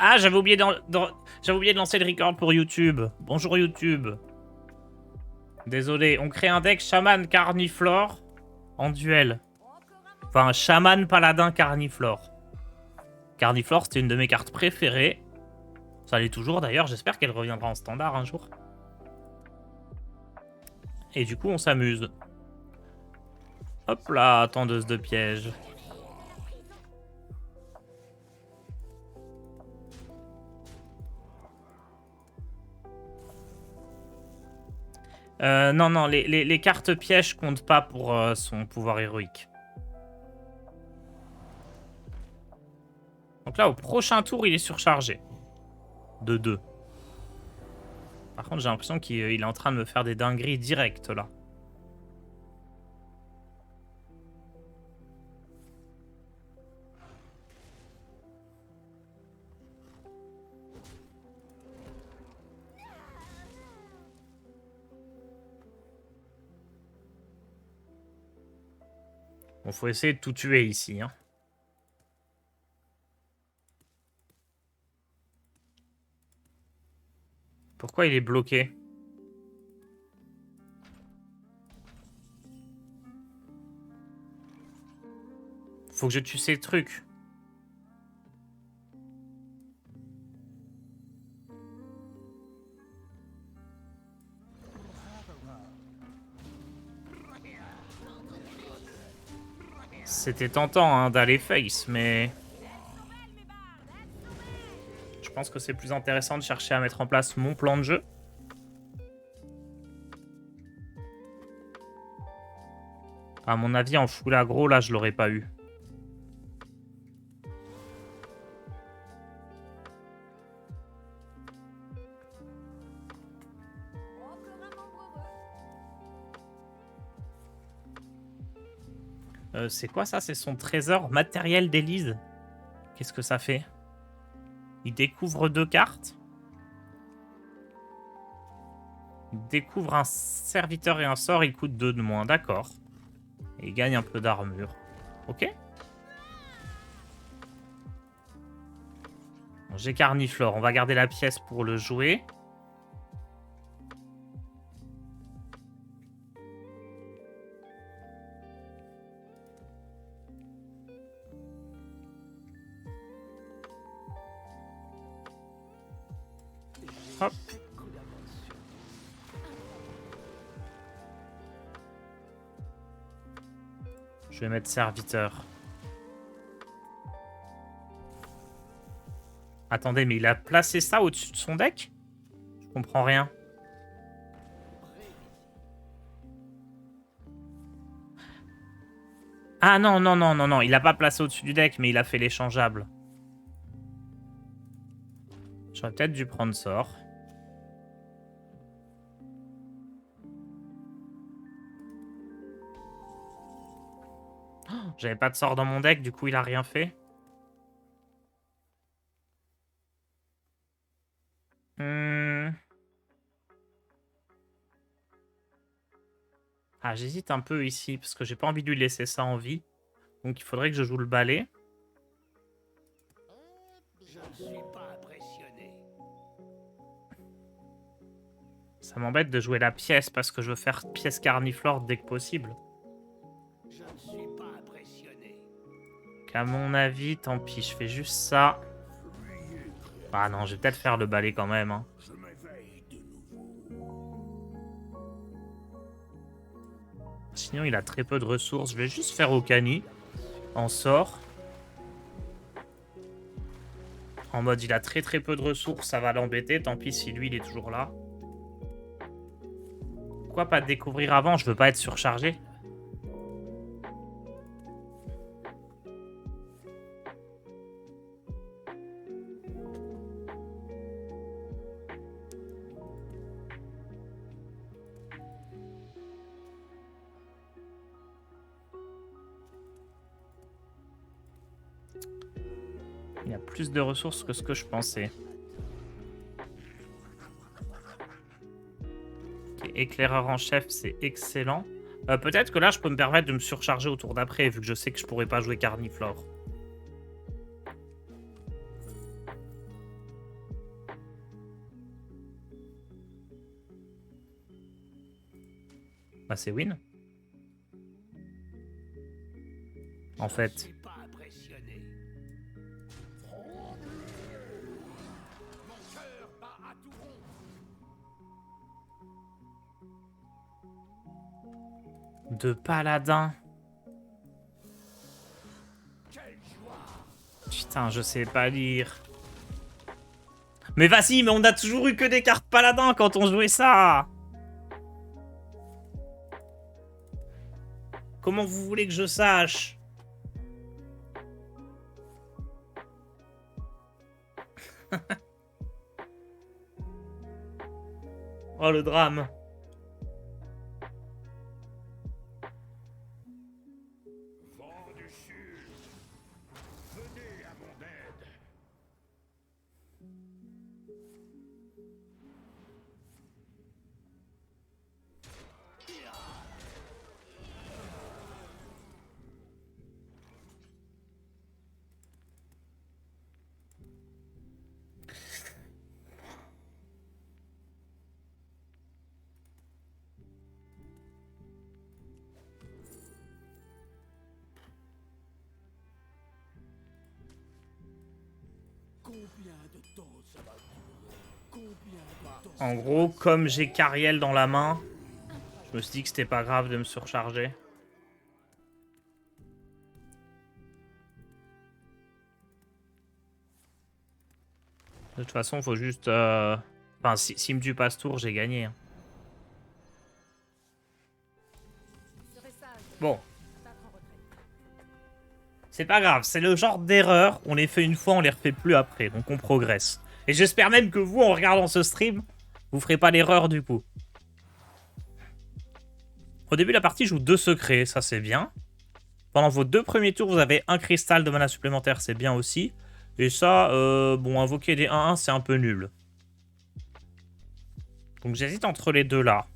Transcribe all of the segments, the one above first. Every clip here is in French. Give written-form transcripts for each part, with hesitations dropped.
Ah, j'avais oublié, j'avais oublié de lancer le record pour YouTube. Bonjour YouTube. Désolé, on crée un deck chaman carniflore en duel. Enfin, chaman paladin carniflore. Carniflore, c'était une de mes cartes préférées. Ça l'est toujours d'ailleurs, j'espère qu'elle reviendra en standard un jour. Et du coup, on s'amuse. Hop là, tendeuse de piège. Non, non, les cartes pièges comptent pas pour son pouvoir héroïque. Donc là, au prochain tour, il est surchargé. De 2. Par contre, j'ai l'impression qu'il est en train de me faire des dingueries directes, là. Bon, faut essayer de tout tuer ici, hein. Pourquoi il est bloqué? Faut que je tue ces trucs. C'était tentant hein, d'aller face, mais... Je pense que c'est plus intéressant de chercher à mettre en place mon plan de jeu. À mon avis, en full aggro, là, je l'aurais pas eu. C'est quoi ça? C'est son trésor matériel d'Élise. Qu'est-ce que ça fait? Il découvre 2 cartes. Il découvre un serviteur et un sort, il coûte 2 de moins. D'accord. Et il gagne un peu d'armure. Ok. Bon, j'ai Carniflore. On va garder la pièce pour le jouer. Hop. Je vais mettre serviteur. Attendez, mais il a placé ça au-dessus de son deck? Je comprends rien. Ah non, non, non, non, non. Il a pas placé au-dessus du deck, mais il a fait l'échangeable. J'aurais peut-être dû prendre sort. J'avais pas de sort dans mon deck, du coup il a rien fait. Ah, j'hésite un peu ici, parce que j'ai pas envie de lui laisser ça en vie. Donc il faudrait que je joue le balai. Je ne suis pas impressionné. Ça m'embête de jouer la pièce, parce que je veux faire pièce carniflore dès que possible. Je ne suis pas impressionné. Qu'à mon avis, tant pis, je fais juste ça. Ah non, je vais peut-être faire le balai quand même. Hein. Sinon, il a très peu de ressources. Je vais juste faire Okani en sort. En mode, il a très peu de ressources, ça va l'embêter. Tant pis si lui, il est toujours là. Pourquoi pas découvrir avant? Je veux pas être surchargé. Il y a plus de ressources que ce que je pensais. Okay, éclaireur en chef, c'est excellent. Peut-être que là, je peux me permettre de me surcharger au tour d'après, vu que je sais que je pourrais pas jouer Carniflore. Bah c'est win. En Je fait. ne suis pas impressionné. Mon cœur bat à tout rond. De paladin. Quelle joie! Putain, je sais pas lire. Mais vas-y, mais on a toujours eu que des cartes paladins quand on jouait ça. Comment vous voulez que je sache? Oh, le drame. Vent du sud, venez à mon aide. Combien de temps ça va durer? Combien de temps? En gros, comme j'ai Cariel dans la main, je me suis dit que c'était pas grave de me surcharger. De toute façon, faut juste... Enfin, s'il me tue pas ce tour, j'ai gagné. Bon. C'est pas grave, c'est le genre d'erreur, on les fait une fois, on les refait plus après, donc on progresse. Et j'espère même que vous, en regardant ce stream, vous ferez pas l'erreur du coup. Au début de la partie, je joue 2 secrets, ça c'est bien. Pendant vos 2 premiers tours, vous avez un cristal de mana supplémentaire, c'est bien aussi. Et ça, bon, invoquer des 1-1, c'est un peu nul. Donc j'hésite entre les deux là.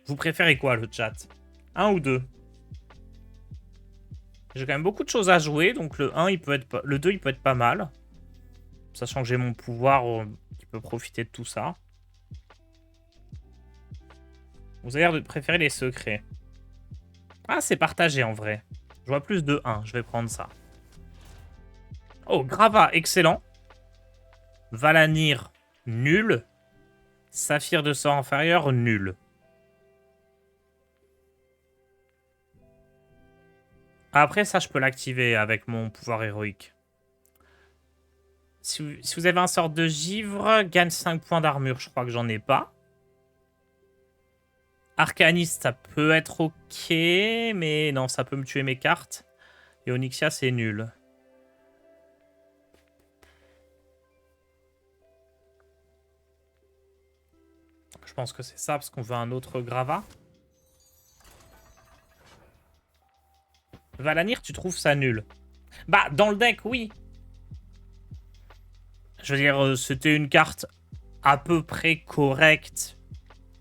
Vous préférez quoi, le chat? 1 ou 2? J'ai quand même beaucoup de choses à jouer, donc le 1, il peut être le 2, il peut être pas mal. Sachant que j'ai mon pouvoir qui peut profiter de tout ça. Vous avez l'air de préférer les secrets. Ah, c'est partagé en vrai. Je vois plus de 1, je vais prendre ça. Oh, Grava, excellent. Valanir, nul. Saphir de sort inférieur, nul. Après, ça, je peux l'activer avec mon pouvoir héroïque. Si vous avez un sort de givre, gagne 5 points d'armure. Je crois que j'en ai pas. Arcaniste, ça peut être ok, mais non, ça peut me tuer mes cartes. Et Onyxia, c'est nul. Je pense que c'est ça, parce qu'on veut un autre Grava. Valanir, tu trouves ça nul? Bah, dans le deck, oui. Je veux dire, c'était une carte à peu près correcte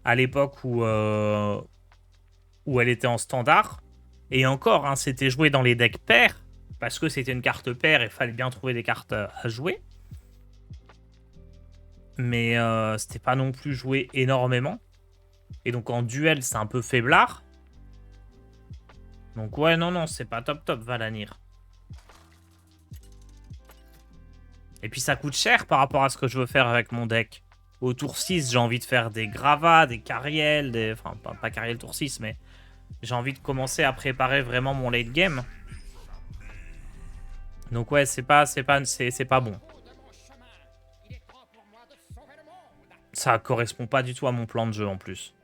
à l'époque où elle était en standard. Et encore, hein, c'était joué dans les decks pairs, parce que c'était une carte paire et il fallait bien trouver des cartes à jouer. Mais c'était pas non plus joué énormément. Et donc en duel, c'est un peu faiblard. Donc ouais, non, c'est pas top Valanir. Et puis ça coûte cher par rapport à ce que je veux faire avec mon deck. Au tour 6, j'ai envie de faire des Gravats, des Cariel, des... Enfin, pas Cariel tour 6, mais... J'ai envie de commencer à préparer vraiment mon late game. Donc ouais, c'est pas bon. Ça correspond pas du tout à mon plan de jeu en plus.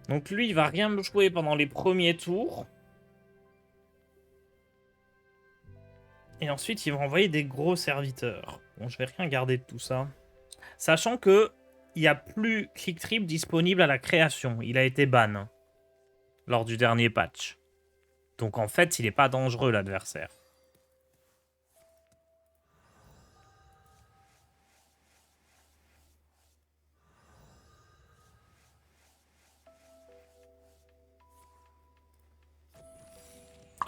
Donc lui, il va rien me jouer pendant les premiers tours. Et ensuite, il va envoyer des gros serviteurs. Bon, je vais rien garder de tout ça. Sachant que il n'y a plus Click Trip disponible à la création. Il a été ban lors du dernier patch. Donc en fait, il n'est pas dangereux, l'adversaire.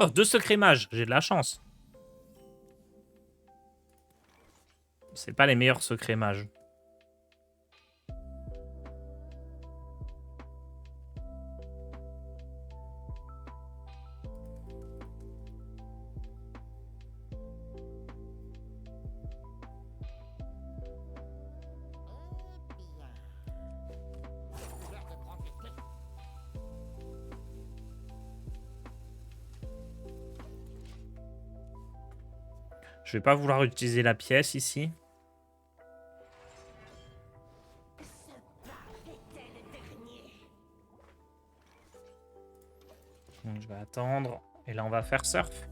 Oh, 2 secrets mages, j'ai de la chance. C'est pas les meilleurs secrets mages. Je vais pas vouloir utiliser la pièce ici. Donc je vais attendre. Et là on va faire surf.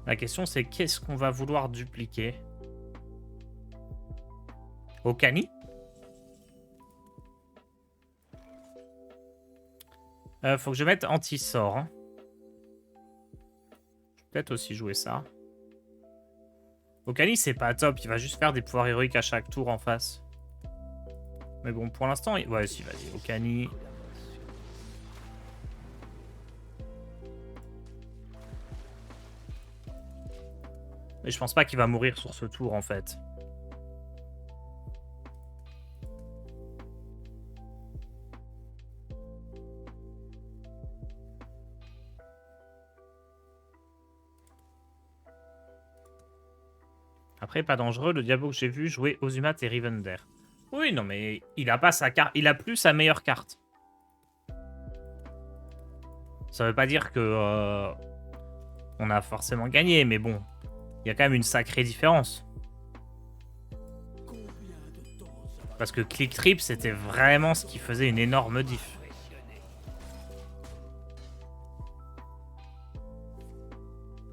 La question c'est qu'est-ce qu'on va vouloir dupliquer? Okani? Faut que je mette anti-sort. Hein. Je vais peut-être aussi jouer ça. Okani c'est pas top, il va juste faire des pouvoirs héroïques à chaque tour en face. Mais bon, pour l'instant, ouais si, vas-y, Okani. Mais je pense pas qu'il va mourir sur ce tour en fait. Après, pas dangereux, le Diablo que j'ai vu jouer Ozumat et Rivender. Oui, non, mais il a pas sa carte, il a plus sa meilleure carte. Ça veut pas dire que on a forcément gagné, mais bon, il y a quand même une sacrée différence. Parce que Click Trip, c'était vraiment ce qui faisait une énorme diff.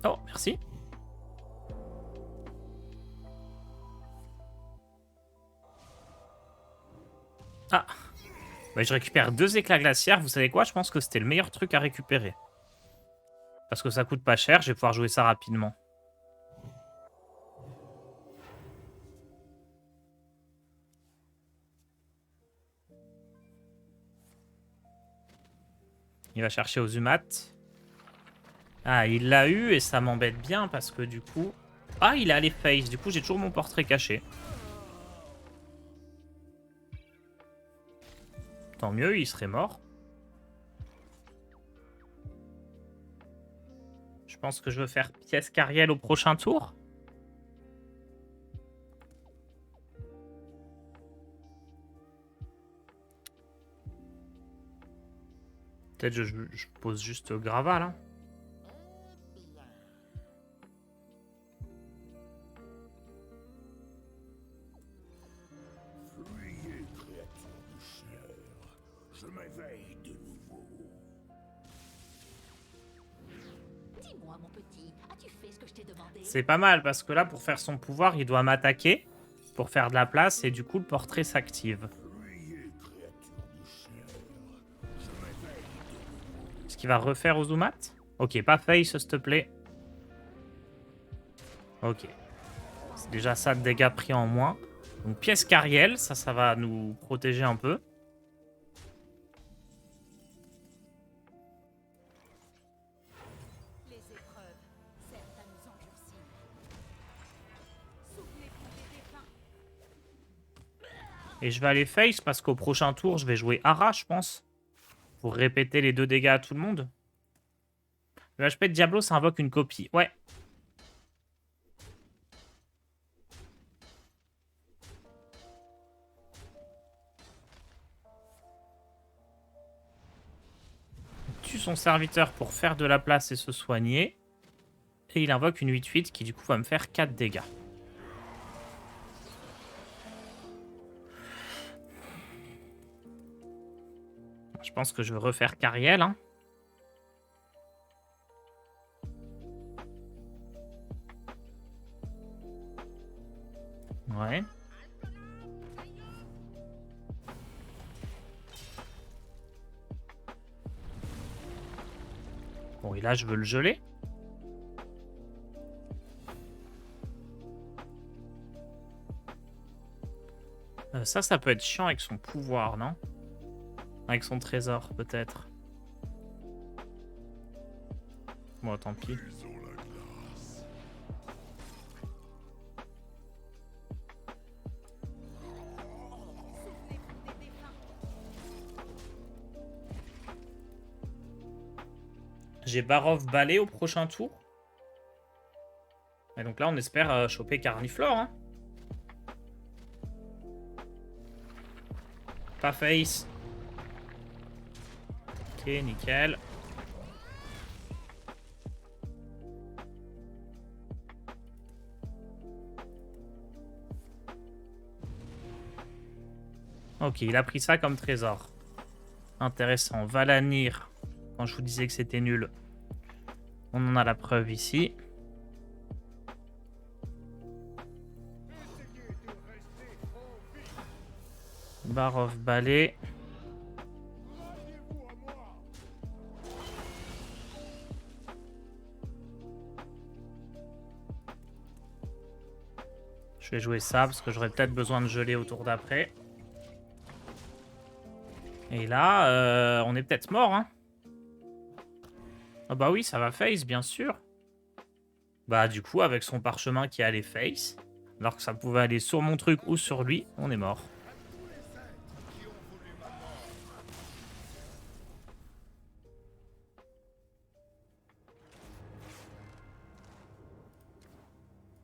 Oh, merci. Ah. Bah, je récupère 2 éclats glaciaires. Vous savez quoi? Je pense que c'était le meilleur truc à récupérer. Parce que ça coûte pas cher. Je vais pouvoir jouer ça rapidement. Il va chercher Ozumat. Ah, il l'a eu et ça m'embête bien parce que du coup... Ah, il est allé face. Du coup, j'ai toujours mon portrait caché. Tant mieux, il serait mort. Je pense que je veux faire pièce Cariel au prochain tour. Peut-être je pose juste Grava là. Fuyez, créature douceur. Je m'éveille de nouveau. Dis-moi, mon petit, as-tu fait ce que je t'ai demandé? C'est pas mal parce que là, pour faire son pouvoir, il doit m'attaquer pour faire de la place et du coup, le portrait s'active. Fuyez, créature douceur. Je m'éveille de nouveau. Est-ce qu'il va refaire Ozumat? Ok, pas face, s'il te plaît. Ok. C'est déjà ça de dégâts pris en moins. Donc pièce Cariel, ça va nous protéger un peu. Les épreuves servent à nous endurcir. Souvenez-vous des défunts. Et je vais aller face parce qu'au prochain tour, je vais jouer Ara, je pense. Pour répéter les 2 dégâts à tout le monde. Le HP de Diablo, ça invoque une copie. Ouais. Il tue son serviteur pour faire de la place et se soigner. Et il invoque une 8-8 qui du coup va me faire 4 dégâts. Je pense que je vais refaire Cariel. Hein. Ouais. Bon, et là, je veux le geler. Ça peut être chiant avec son pouvoir, non? Avec son trésor, peut-être. Bon, tant pis. J'ai Barov Balai au prochain tour. Et donc là, on espère choper Carniflore. Hein. Pas face. Ok, nickel. Ok, il a pris ça comme trésor. Intéressant. Valanir. Quand je vous disais que c'était nul. On en a la preuve ici. Barov Balai. Je vais jouer ça parce que j'aurais peut-être besoin de geler au tour d'après. Et là, on est peut-être mort. Hein. Ah bah oui, ça va face, bien sûr. Bah du coup, avec son parchemin qui allait face, alors que ça pouvait aller sur mon truc ou sur lui, on est mort.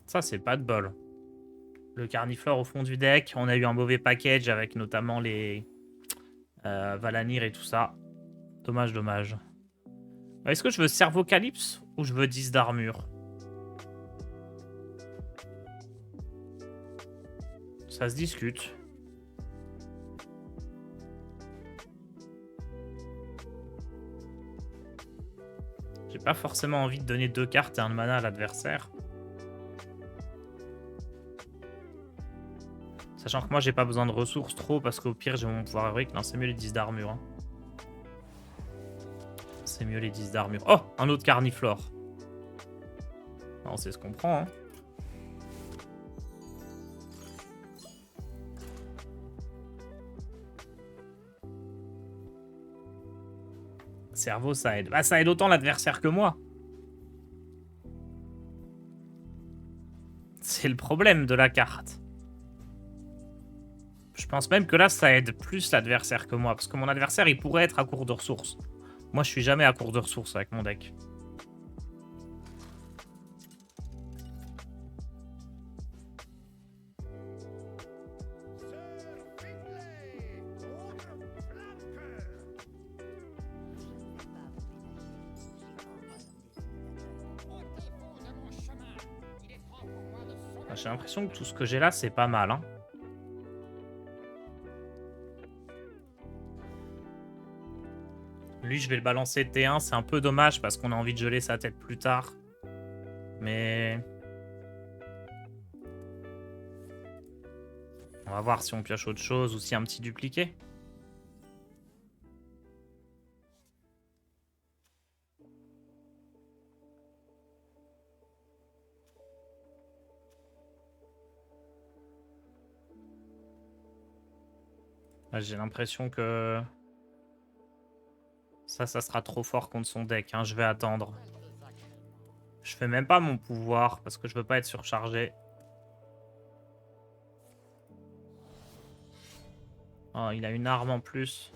Ça, c'est pas de bol. Le Carniflore au fond du deck. On a eu un mauvais package avec notamment les Valanir et tout ça. Dommage, dommage. Est-ce que je veux Servocalypse ou je veux 10 d'armure? Ça se discute. J'ai pas forcément envie de donner 2 cartes et un mana à l'adversaire. Sachant que moi j'ai pas besoin de ressources trop parce qu'au pire j'ai mon pouvoir héroïque. Non, c'est mieux les 10 d'armure. Hein. C'est mieux les 10 d'armure. Oh, un autre Carniflore. On sait ce qu'on prend. Hein. Cerveau, ça aide. Bah, ça aide autant l'adversaire que moi. C'est le problème de la carte. Je pense même que là, ça aide plus l'adversaire que moi. Parce que mon adversaire, il pourrait être à court de ressources. Moi, je suis jamais à court de ressources avec mon deck. J'ai l'impression que tout ce que j'ai là, c'est pas mal. Hein. Lui, je vais le balancer T1. C'est un peu dommage parce qu'on a envie de geler sa tête plus tard. Mais... on va voir si on pioche autre chose ou si un petit dupliqué. J'ai l'impression que... ça sera trop fort contre son deck. Hein. Je vais attendre. Je fais même pas mon pouvoir parce que je veux pas être surchargé. Oh, il a une arme en plus.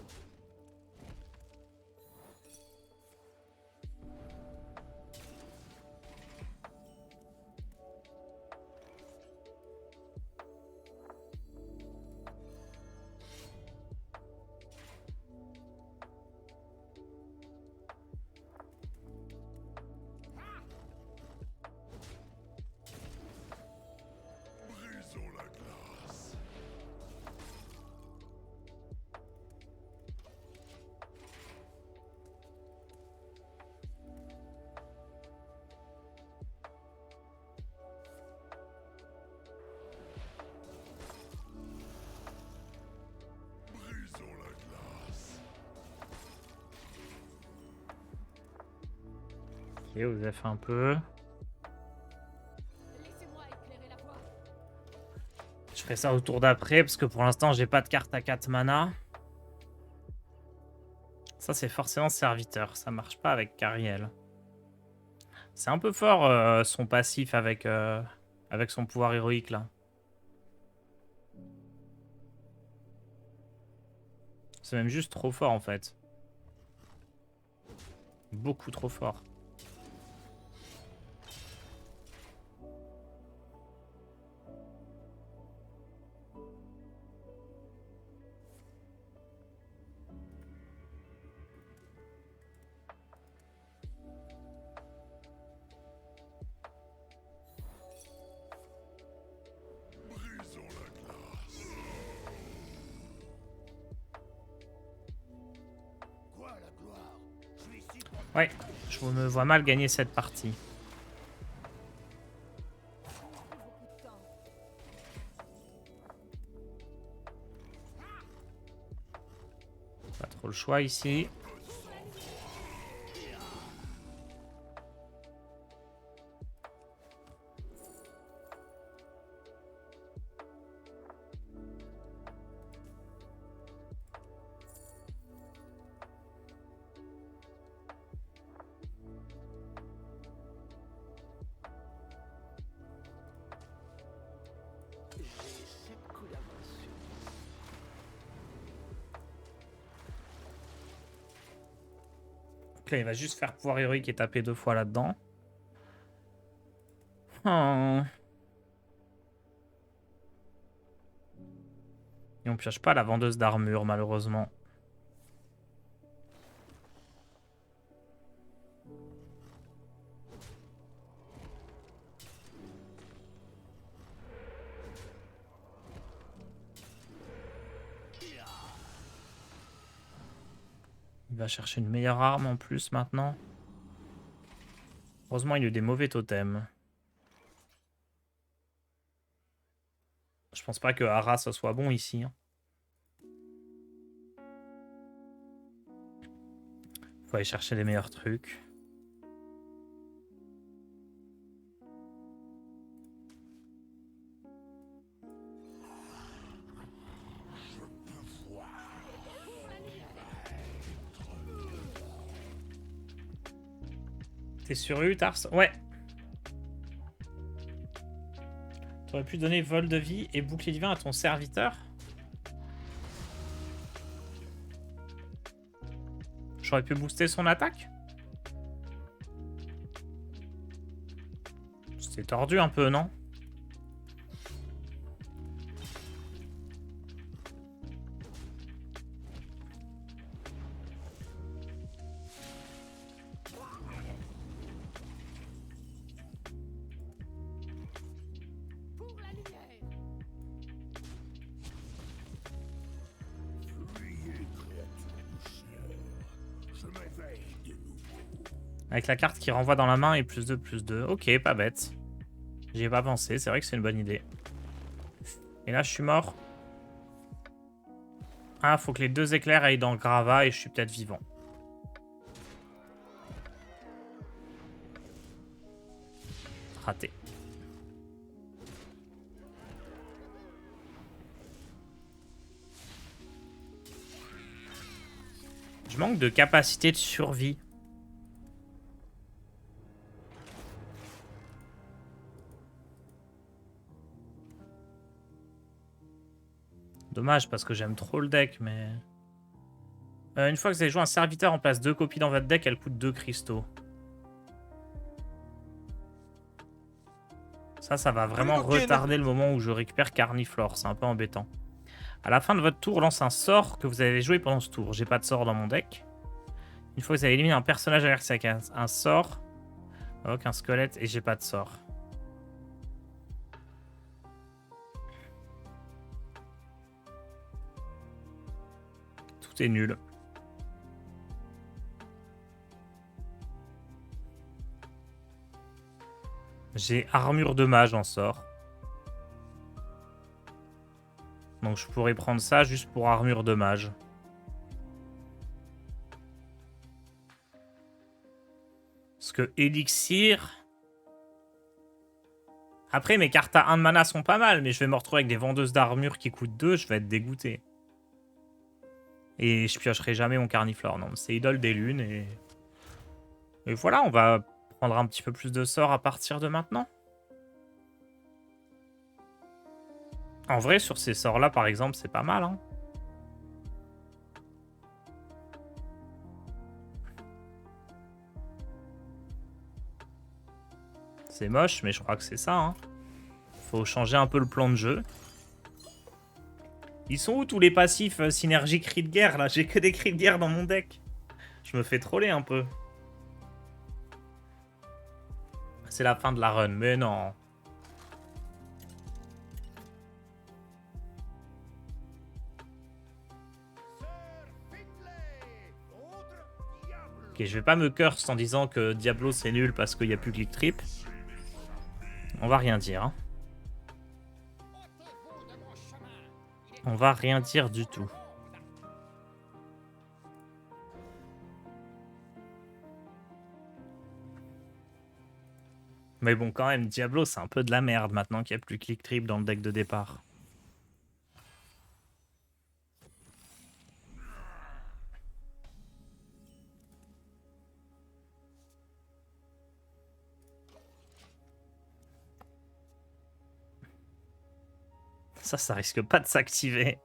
Ok, vous avez fait un peu. Laissez-moi éclairer la voie. Je ferai ça au tour d'après, parce que pour l'instant, j'ai pas de carte à 4 mana. Ça, c'est forcément serviteur. Ça marche pas avec Cariel. C'est un peu fort, son passif avec son pouvoir héroïque, là. C'est même juste trop fort, en fait. Beaucoup trop fort. Ouais, je me vois mal gagner cette partie. Pas trop le choix ici. Donc là, il va juste faire pouvoir héroïque et taper 2 fois là-dedans. Oh. Et on pioche pas la vendeuse d'armure, malheureusement. Il va chercher une meilleure arme en plus maintenant. Heureusement, il a eu des mauvais totems. Je pense pas que Hara ça soit bon ici. Hein. Faut aller chercher les meilleurs trucs. T'es sur U, Tars? Ouais. T'aurais pu donner vol de vie et bouclier divin à ton serviteur? J'aurais pu booster son attaque? C'était tordu un peu, non? Pour la lumière. Avec la carte qui renvoie dans la main et plus 2, plus 2. Ok, pas bête. J'y ai pas pensé, c'est vrai que c'est une bonne idée. Et là, je suis mort. Ah, faut que les 2 éclairs aillent dans le gravat et je suis peut-être vivant. Raté. Je manque de capacité de survie. Dommage parce que j'aime trop le deck, mais... une fois que vous avez joué un serviteur en place 2 copies dans votre deck, elle coûte 2 cristaux. Ça va vraiment retarder le moment où je récupère Carniflore. C'est un peu embêtant. À la fin de votre tour, lance un sort que vous avez joué pendant ce tour. J'ai pas de sort dans mon deck. Une fois que vous avez éliminé un personnage adversaire avec un sort, invoque un squelette et j'ai pas de sort. Tout est nul. J'ai armure de mage en sort. Donc je pourrais prendre ça juste pour armure de mage. que Elixir... Après, mes cartes à 1 de mana sont pas mal, mais je vais me retrouver avec des vendeuses d'armure qui coûtent 2, je vais être dégoûté. Et je piocherai jamais mon Carniflore. Non, c'est Idole des Lunes et voilà, on va prendre un petit peu plus de sorts à partir de maintenant. En vrai, sur ces sorts-là, par exemple, c'est pas mal, hein. C'est moche, mais je crois que c'est ça, hein. Faut changer un peu le plan de jeu. Ils sont où tous les passifs synergie cri de guerre, là? J'ai que des cris de guerre dans mon deck. Je me fais troller un peu. C'est la fin de la run, mais non. Ok, je vais pas me curse en disant que Diablo c'est nul parce qu'il n'y a plus Click Trip. On va rien dire. Hein. On va rien dire du tout. Mais bon, quand même, Diablo c'est un peu de la merde maintenant qu'il n'y a plus Click Trip dans le deck de départ. Ça risque pas de s'activer.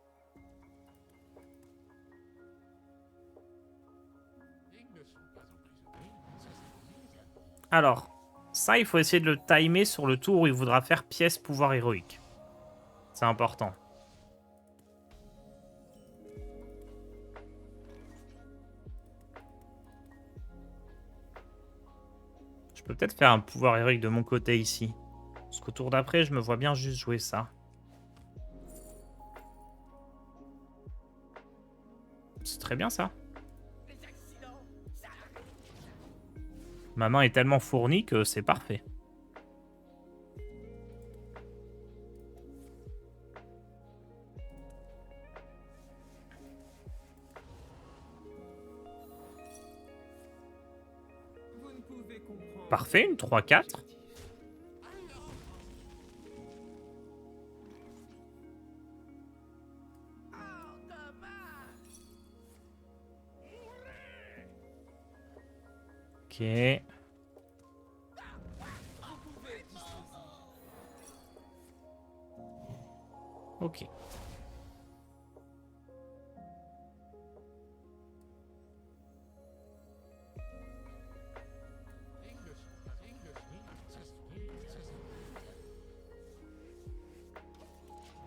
Alors, ça, il faut essayer de le timer sur le tour où il voudra faire pièce pouvoir héroïque. C'est important. Je peux peut-être faire un pouvoir héroïque de mon côté ici. Parce qu'au tour d'après, je me vois bien juste jouer ça. C'est très bien ça. Ma main est tellement fournie que c'est parfait. Parfait, une 3-4. Ok. Ok.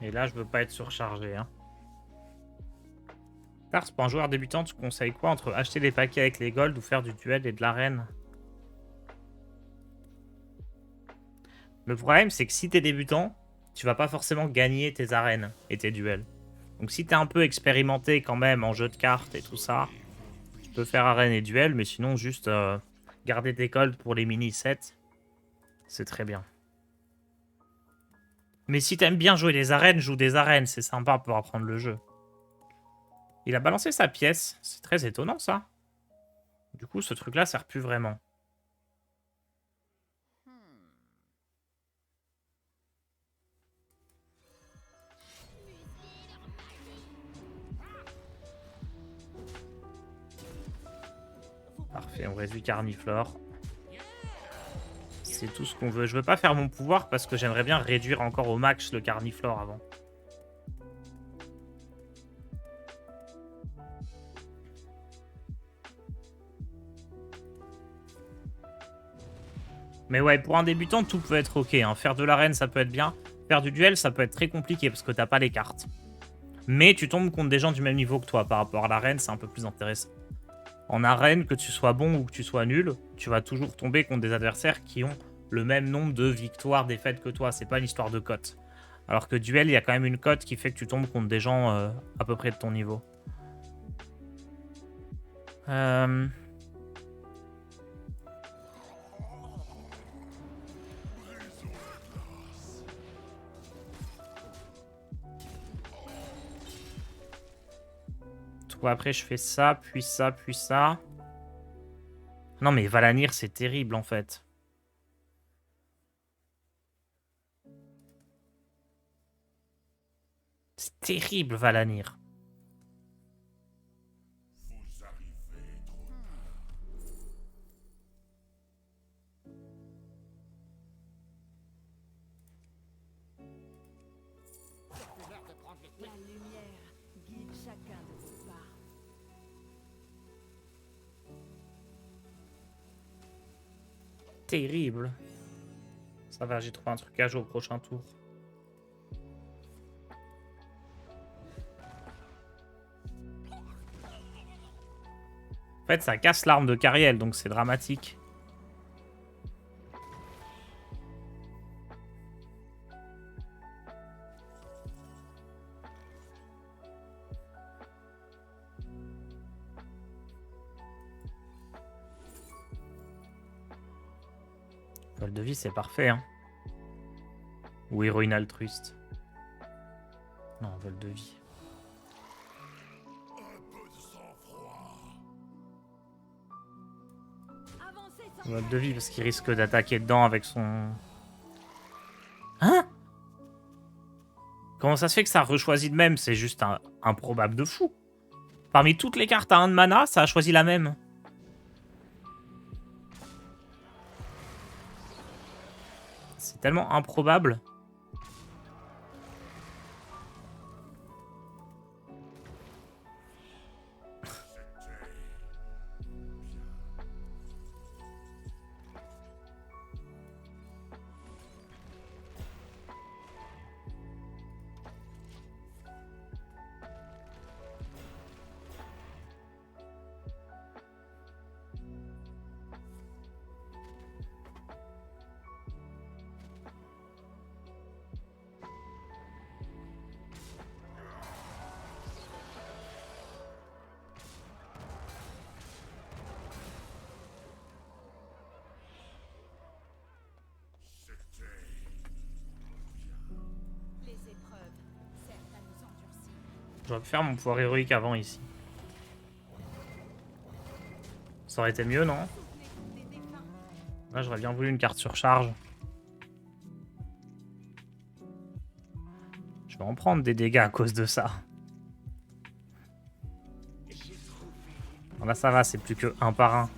Et là, je veux pas être surchargé. Hein. Tars, pour un joueur débutant, tu conseilles quoi entre acheter des paquets avec les golds ou faire du duel et de l'arène? Le problème, c'est que si t'es débutant, tu vas pas forcément gagner tes arènes et tes duels. Donc si t'es un peu expérimenté quand même en jeu de cartes et tout ça, tu peux faire arène et duel, mais sinon juste garder tes golds pour les mini-sets, c'est très bien. Mais si t'aimes bien jouer des arènes, joue des arènes, c'est sympa pour apprendre le jeu. Il a balancé sa pièce, c'est très étonnant ça. Du coup, ce truc-là sert plus vraiment. Parfait, on réduit Carniflore. C'est tout ce qu'on veut. Je veux pas faire mon pouvoir parce que j'aimerais bien réduire encore au max le Carniflore avant. Mais ouais, pour un débutant, tout peut être ok. Hein. Faire de l'arène, ça peut être bien. Faire du duel, ça peut être très compliqué parce que t'as pas les cartes. Mais tu tombes contre des gens du même niveau que toi. Par rapport à l'arène, c'est un peu plus intéressant. En arène, que tu sois bon ou que tu sois nul, tu vas toujours tomber contre des adversaires qui ont le même nombre de victoires, défaites que toi. C'est pas une histoire de cote. Alors que duel, il y a quand même une cote qui fait que tu tombes contre des gens à peu près de ton niveau. Après, je fais ça, puis ça, puis ça. Non mais Valanir c'est terrible en fait. C'est terrible Valanir. La lumière guide chacun de vos pas. Terrible. Ça va, j'ai trouvé un truc à jouer au prochain tour. En fait, ça casse l'arme de Cariel, donc c'est dramatique. Vol de vie, c'est parfait. Hein. Ou héroïne altruiste. Non, vol de vie. Vol de vie, parce qu'il risque d'attaquer dedans avec son... Hein? Comment ça se fait que ça rechoisit de même? C'est juste un improbable de fou. Parmi toutes les cartes à 1 de mana, ça a choisi la même. C'est tellement improbable. Les épreuves servent à nous endurcir. J'aurais pu faire mon pouvoir héroïque avant ici. Ça aurait été mieux, non? Souvenez-vous des défunts. Là, j'aurais bien voulu une carte surcharge. Je vais en prendre des dégâts à cause de ça. Bon, là, ça va, c'est plus que 1 par 1.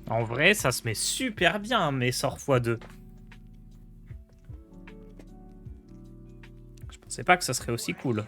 En vrai, ça se met super bien, mes sorts x2. Je pensais pas que ça serait aussi cool.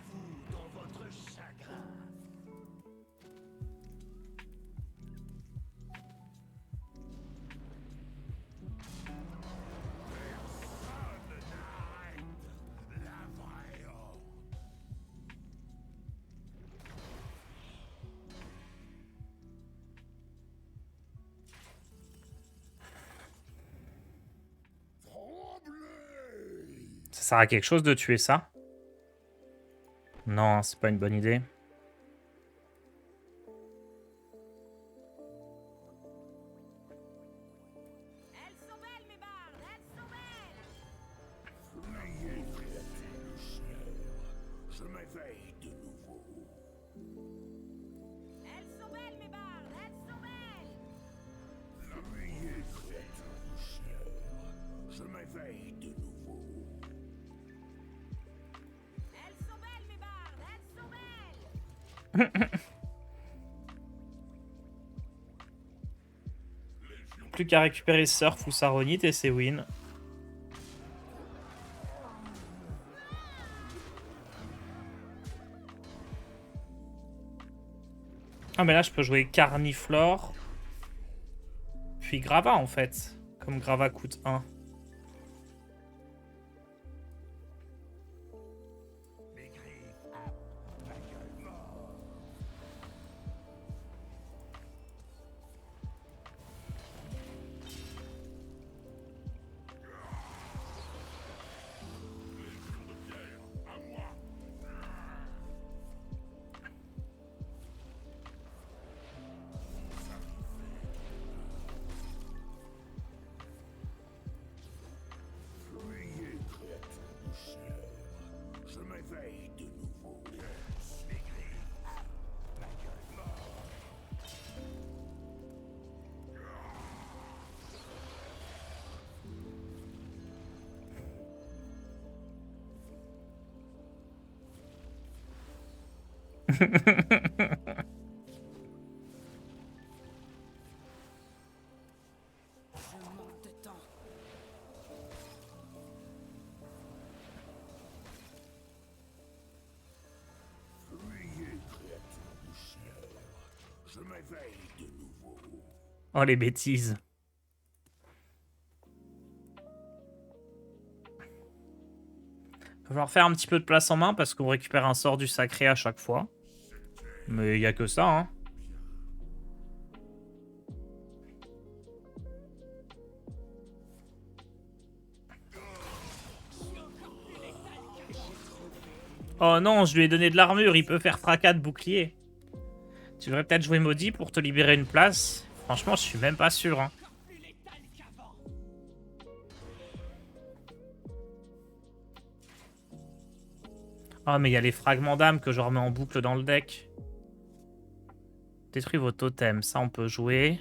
Ça sert à quelque chose de tuer ça? Non, c'est pas une bonne idée. Elles sont belles, mes bardes, elles sont belles. Je m'éveille de nouveau. Elles sont belles, mes bardes, elles sont belles. Fuyez, créature du ciel. Je m'éveille de nouveau. Elles sont belles, mes bardes, elles sont belles. Plus qu'à récupérer Surf ou Saronite et c'est win. Ah mais là je peux jouer Carniflore. Puis Grava en fait. Comme Grava coûte 1. Je manque de temps. Fuyez, créature du ciel. Je m'éveille de nouveau. Oh, les bêtises. Va falloir faire un petit peu de place en main parce qu'on récupère un sort du sacré à chaque fois. Mais il n'y a que ça, hein. Oh non, je lui ai donné de l'armure, il peut faire fracas de bouclier. Tu devrais peut-être jouer maudit pour te libérer une place. Franchement, je suis même pas sûr, hein. Ah, mais il y a les fragments d'âme que je remets en boucle dans le deck. Détruis vos totems, ça on peut jouer.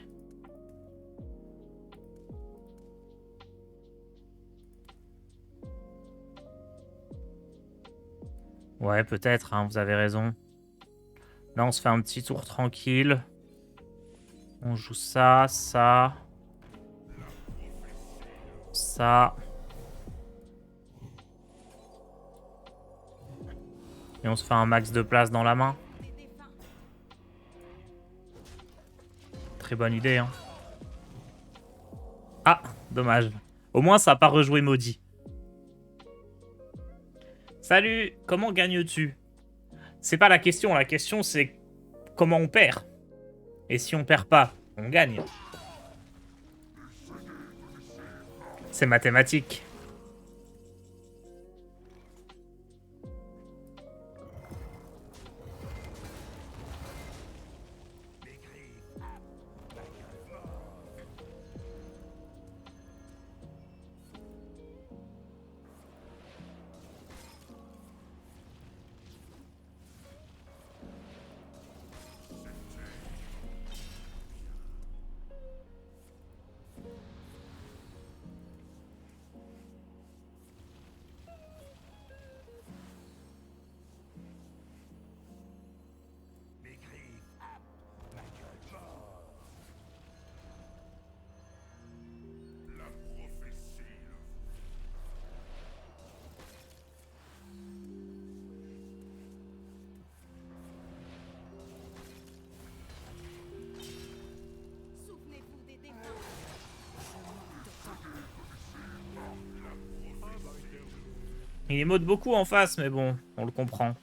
Ouais, peut-être, hein, vous avez raison. Là, on se fait un petit tour tranquille. On joue ça, ça. Ça. Et on se fait un max de place dans la main. Très bonne idée, hein. Ah, dommage. Au moins, ça n'a pas rejoué maudit. Salut, comment gagnes-tu? C'est pas la question c'est comment on perd. Et si on perd pas, on gagne. C'est mathématique. Souvenez-vous des défunts. Il émote beaucoup en face, mais bon, on le comprend.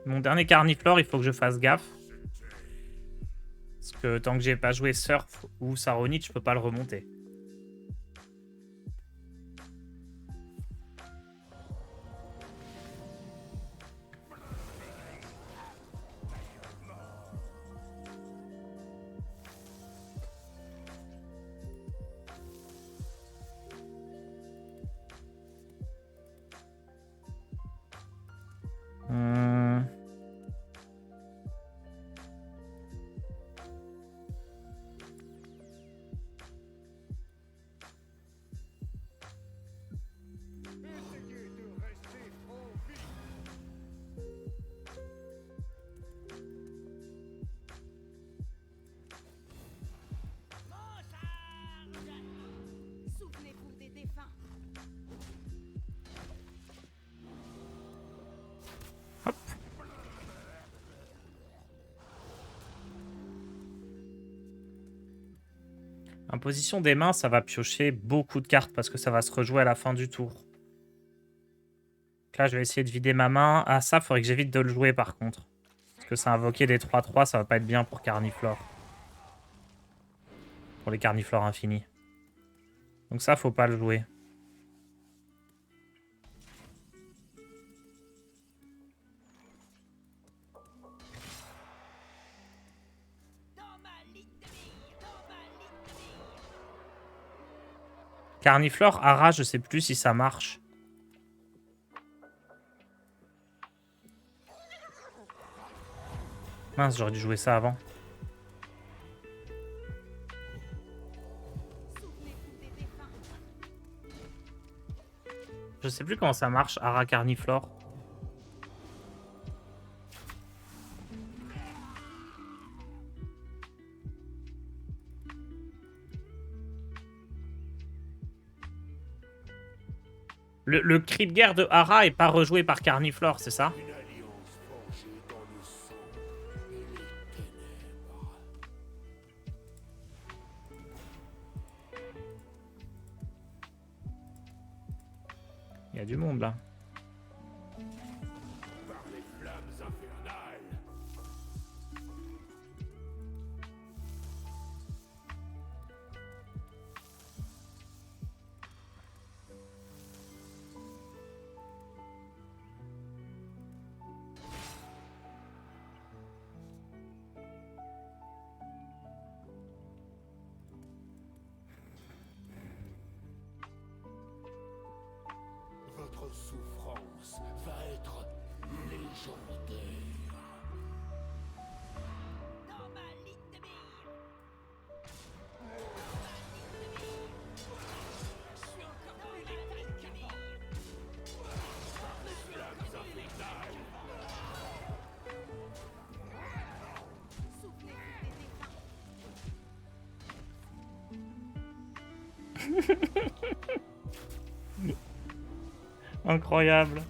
Mon dernier carniflore, il faut que je fasse gaffe. Parce que tant que j'ai pas joué Surf ou Saronite, je peux pas le remonter. Hmm. Souvenez-vous des défunts. Imposition des mains, ça va piocher beaucoup de cartes parce que ça va se rejouer à la fin du tour. Donc là, je vais essayer de vider ma main. Ah, ça, faudrait que j'évite de le jouer par contre. Parce que ça a invoqué des 3-3, ça va pas être bien pour Carniflore. Pour les Carniflores infinis. Donc ça, faut pas le jouer. Carniflore, Ara, je sais plus si ça marche. Mince, j'aurais dû jouer ça avant. Je sais plus comment ça marche, Ara Carniflore. Le cri de guerre de Ara est pas rejoué par Carniflore, c'est ça? Une alliance forgée dans le sang et les ténèbres. Il y a du monde là. Par les flammes infernales. Votre souffrance va être légendaire. Dans ma ligne de mire. Je suis encore plus létal que mire. Souvenez-vous des défunts. Incroyable.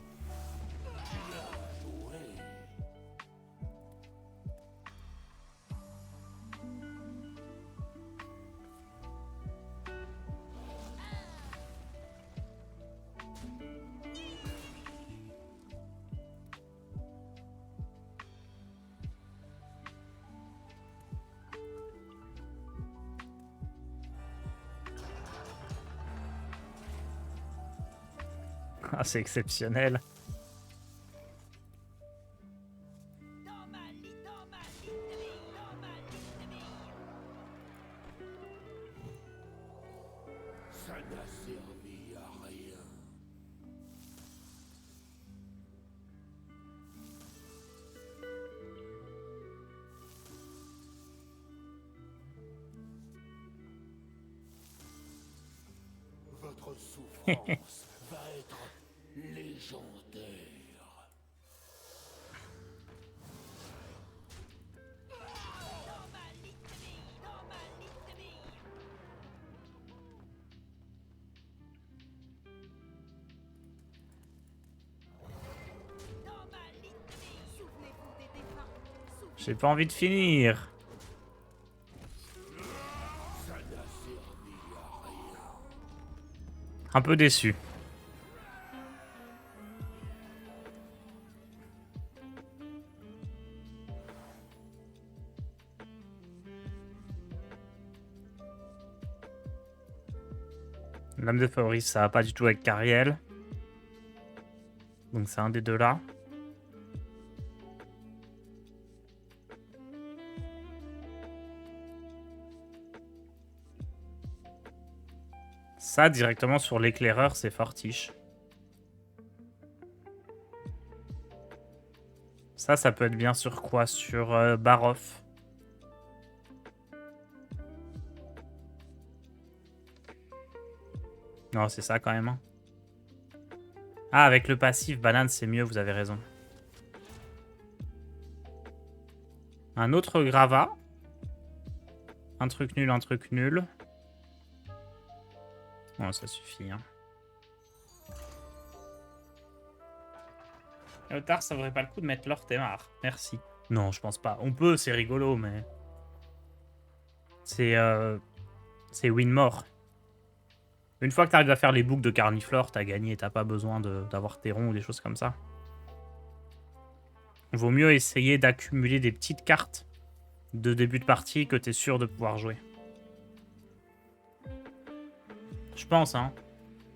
Ah, c'est exceptionnel. Dans ma ligne de mire. Dans ma ligne de mire. Ça n'a servi à rien. Votre souffrance va être légendaire. Dans ma ligne de mire. Dans ma ligne de mire. Dans ma ligne de mire. Souvenez-vous des défunts. J'ai pas envie de finir. Ça n'a servi à rien. Un peu déçu. L'âme de Fabrice, ça va pas du tout avec Cariel. Donc c'est un des deux là. Ça, directement sur l'éclaireur, c'est fortiche. Ça peut être bien sur quoi? Sur Baroff. Non, c'est ça quand même. Hein. Ah, avec le passif, banane, c'est mieux, vous avez raison. Un autre gravat. Un truc nul, un truc nul. Bon, ça suffit. Hein. Et au tard, ça vaudrait pas le coup de mettre Lord Temar. Merci. Non, je pense pas. On peut, c'est rigolo, mais... C'est win more. Une fois que tu arrives à faire les boucles de Carniflore, t'as gagné. T'as pas besoin d'avoir Terron ou des choses comme ça. Vaut mieux essayer d'accumuler des petites cartes de début de partie que t'es sûr de pouvoir jouer. Je pense, hein.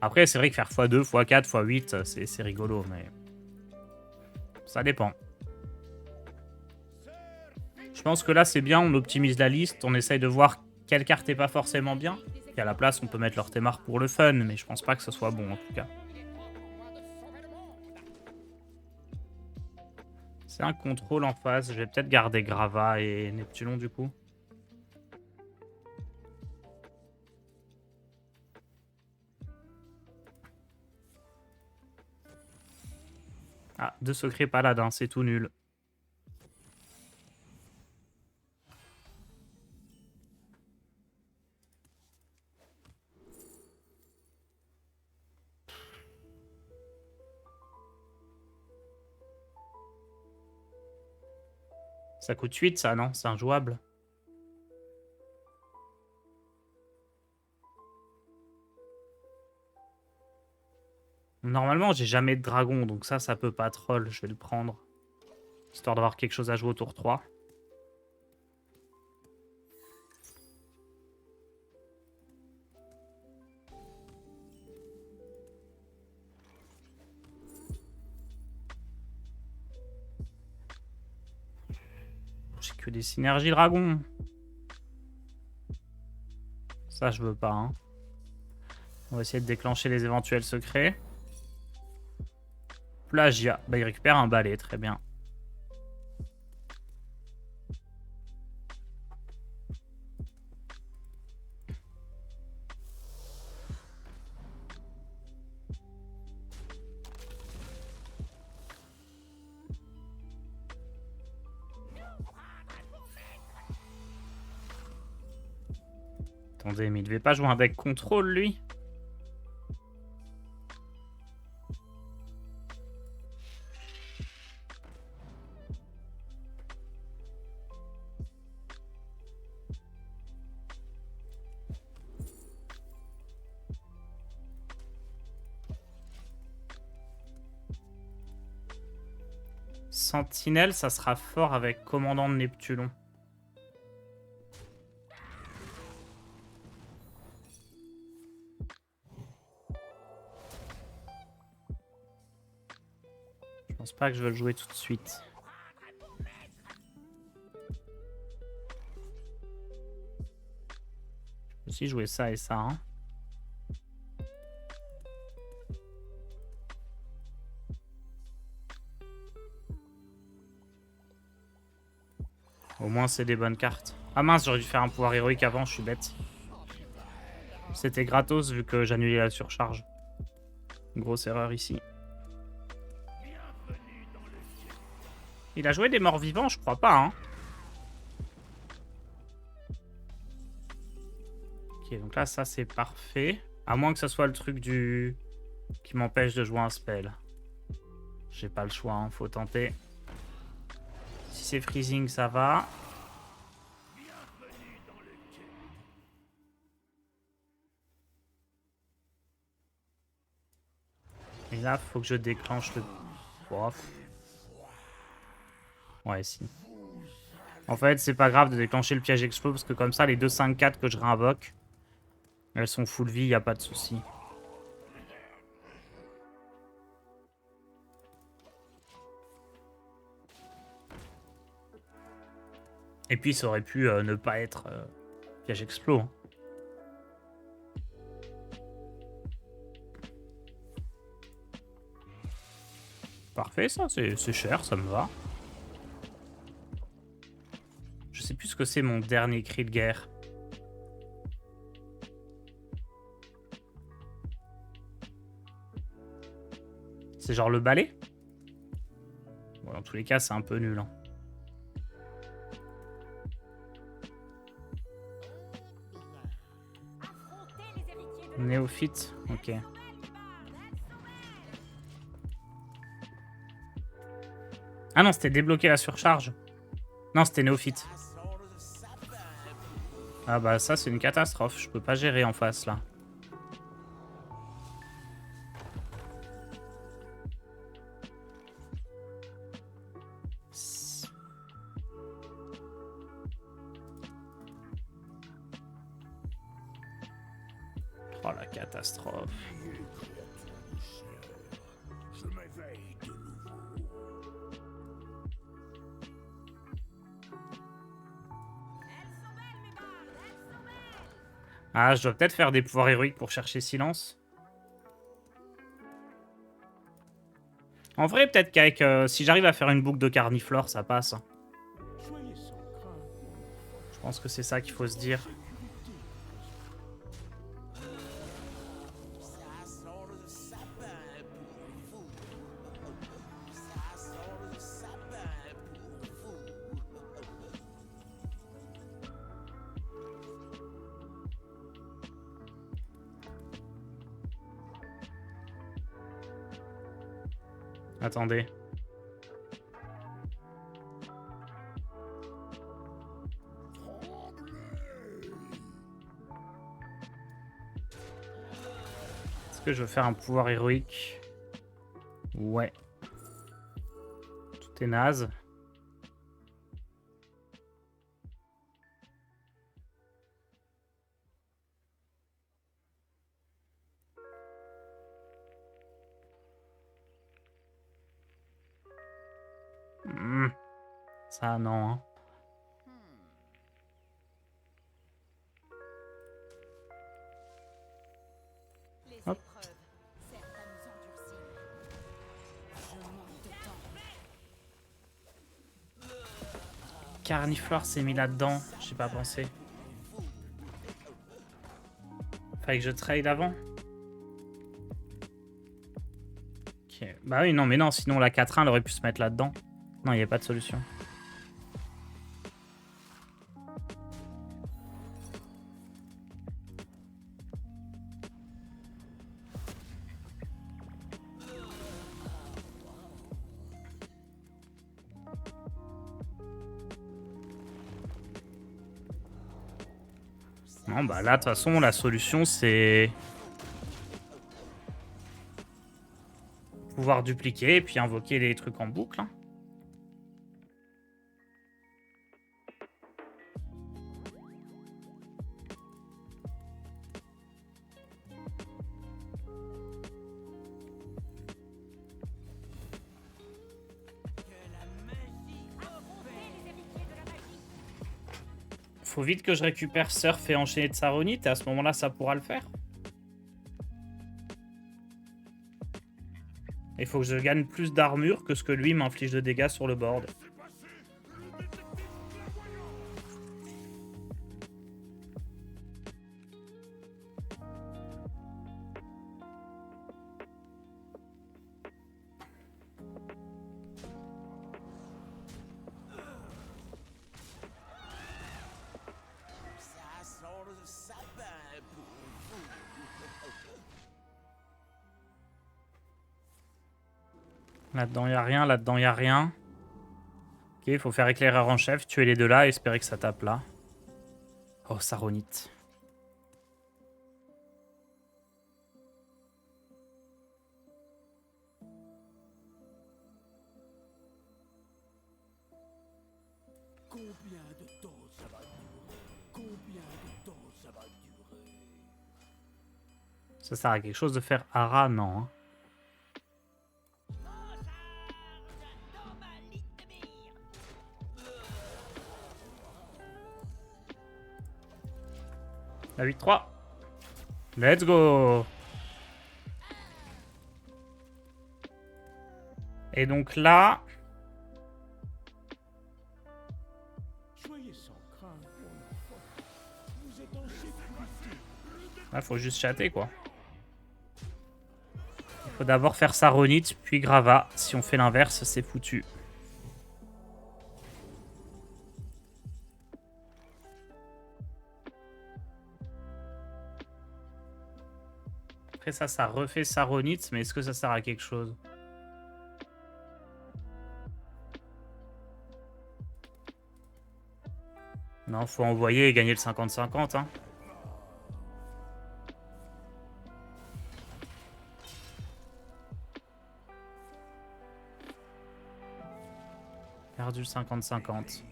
Après, c'est vrai que faire x2, x4, x8, c'est rigolo, mais... Ça dépend. Je pense que là, c'est bien, on optimise la liste, on essaye de voir quelle carte est pas forcément bien. Et à la place, on peut mettre leur Temar pour le fun, mais je pense pas que ce soit bon, en tout cas. C'est un contrôle en face. Je vais peut-être garder Grava et Neptulon, du coup. Ah, 2 secrets paladins, c'est tout nul. Ça coûte 8, ça, non? C'est injouable. Normalement, j'ai jamais de dragon, donc ça peut pas troll. Je vais le prendre. Histoire d'avoir quelque chose à jouer au tour 3. J'ai que des synergies dragon. Ça, je veux pas. Hein. On va essayer de déclencher les éventuels secrets. Plagiat. Bah, il récupère un balai, très bien. Attendez, mais il devait pas jouer un deck contrôle, lui? Sentinelle, ça sera fort avec Commandant de Neptulon. Je pense pas que je vais le jouer tout de suite. Je peux aussi jouer ça et ça. Hein. Au moins, c'est des bonnes cartes. Ah mince, j'aurais dû faire un pouvoir héroïque avant, je suis bête. C'était gratos vu que j'annulais la surcharge. Grosse erreur ici. Il a joué des morts vivants, je crois pas. Hein. Ok, donc là, ça c'est parfait. À moins que ça soit le truc du... qui m'empêche de jouer un spell. J'ai pas le choix, hein, faut tenter. Si c'est freezing, ça va. Et là, faut que je déclenche le... Oh. Ouais, si. En fait, c'est pas grave de déclencher le piège explo, parce que comme ça, les 2 5-4 que je réinvoque, elles sont full vie, y a pas de souci. Et puis, ça aurait pu ne pas être piège explo. Hein. Parfait, ça, c'est cher, ça me va. Je sais plus ce que c'est mon dernier cri de guerre. C'est genre le balai? Bon, dans tous les cas, c'est un peu nul. Hein. Néophyte, ok. Ah non, c'était débloquer la surcharge. Non, c'était néophyte. Ah bah ça, c'est une catastrophe. Je peux pas gérer en face, là. Oh, la catastrophe. Je m'éveille de nouveau. Ah, je dois peut-être faire des pouvoirs héroïques pour chercher silence. En vrai, peut-être qu'avec... si j'arrive à faire une boucle de carniflore, ça passe. Soyez sans crainte. Je pense que c'est ça qu'il faut se dire. Attendez. Est-ce que je veux faire un pouvoir héroïque? Ouais. Tout est naze. Ça, non. Hein. Les Hop. épreuves servent à nous endurcir. Je manque de temps. Carniflore s'est mis là-dedans. J'ai pas pensé. Fallait que je trade avant. Ok. Bah oui, non, mais non, sinon la 4-1, elle aurait pu se mettre là-dedans. Non, il n'y a pas de solution. Non, bah là, de toute façon, la solution, c'est... pouvoir dupliquer et puis invoquer des trucs en boucle. Hein. Faut vite que je récupère Surf et enchaîner de Saronite, et à ce moment-là, ça pourra le faire. Il faut que je gagne plus d'armure que ce que lui m'inflige de dégâts sur le board. Ça sent le sapin pour vous. Là-dedans, il n'y a rien. Là-dedans, il n'y a rien. Ok, il faut faire éclaireur en chef, tuer les deux là et espérer que ça tape là. Oh, Saronite. Combien de temps ça va durer? Combien de temps ça va durer? Ça sert à quelque chose de faire Ara, non. Hein. La 8-3. Let's go. Et donc là... Soyez sans crainte, mon enfant. Vous êtes en sécurité. Là, faut juste chatter, quoi. Il faut d'abord faire Saronite, puis Grava. Si on fait l'inverse, c'est foutu. Après ça refait Saronite, mais est-ce que ça sert à quelque chose? Non, faut envoyer et gagner le 50-50, hein. Perdu le 50-50.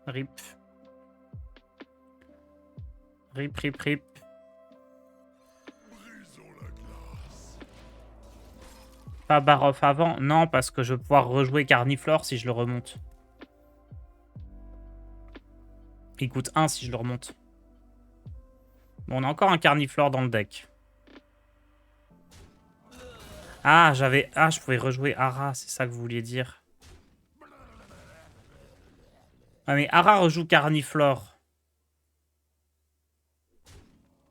Rip. Rip, rip, rip. Pas Baroff avant? Non, parce que je vais pouvoir rejouer Carniflore si je le remonte. Il coûte 1 si je le remonte. Bon, on a encore un Carniflore dans le deck. Ah, je pouvais rejouer Ara, c'est ça que vous vouliez dire. Ah, mais Ara rejoue Carniflore.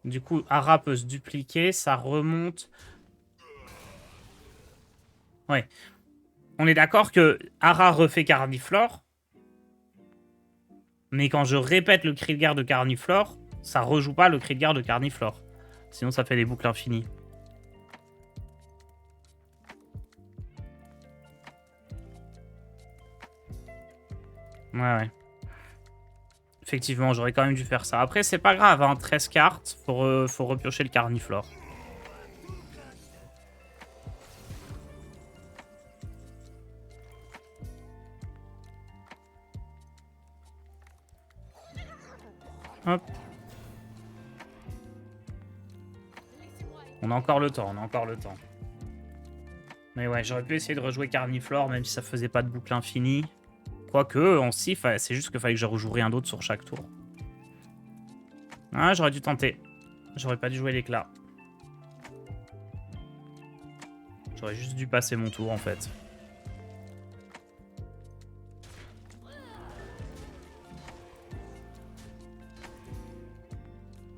Du coup, Ara peut se dupliquer, ça remonte... Ouais. On est d'accord que Ara refait Carniflore. Mais quand je répète le cri de guerre de Carniflore, ça rejoue pas le cri de guerre de Carniflore. Sinon, ça fait des boucles infinies. Ouais. Effectivement, j'aurais quand même dû faire ça. Après, c'est pas grave, hein, 13 cartes, faut repiocher le carniflore. Hop. On a encore le temps, Mais ouais, j'aurais pu essayer de rejouer carniflore, même si ça faisait pas de boucle infinie. Quoique, en si, c'est juste qu'il fallait que je rejoue rien d'autre sur chaque tour. Ah, j'aurais dû tenter. J'aurais pas dû jouer l'éclat. J'aurais juste dû passer mon tour, en fait.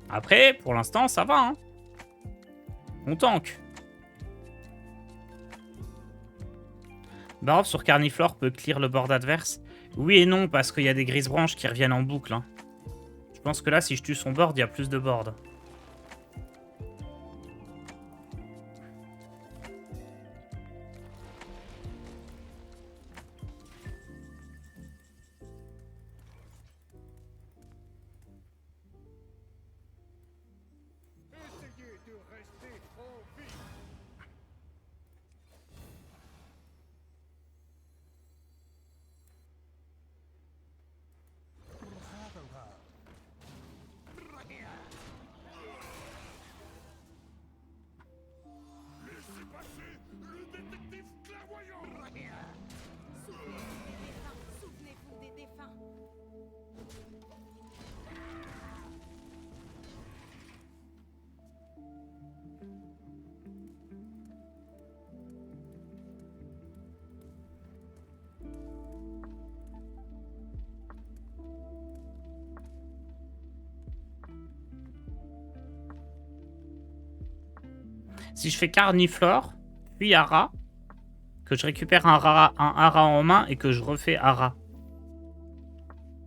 Après, pour l'instant, ça va, hein. On tank. Barov sur Carniflore peut clear le board adverse. Oui et non, parce qu'il y a des grises branches qui reviennent en boucle. Hein. Je pense que là, si je tue son board, il y a plus de board. Essayez de rester en vie. Laissez passer le détective clairvoyant. Souvenez-vous des défunts. Si je fais Carniflore, puis Ara, que je récupère un Ara en main et que je refais Ara.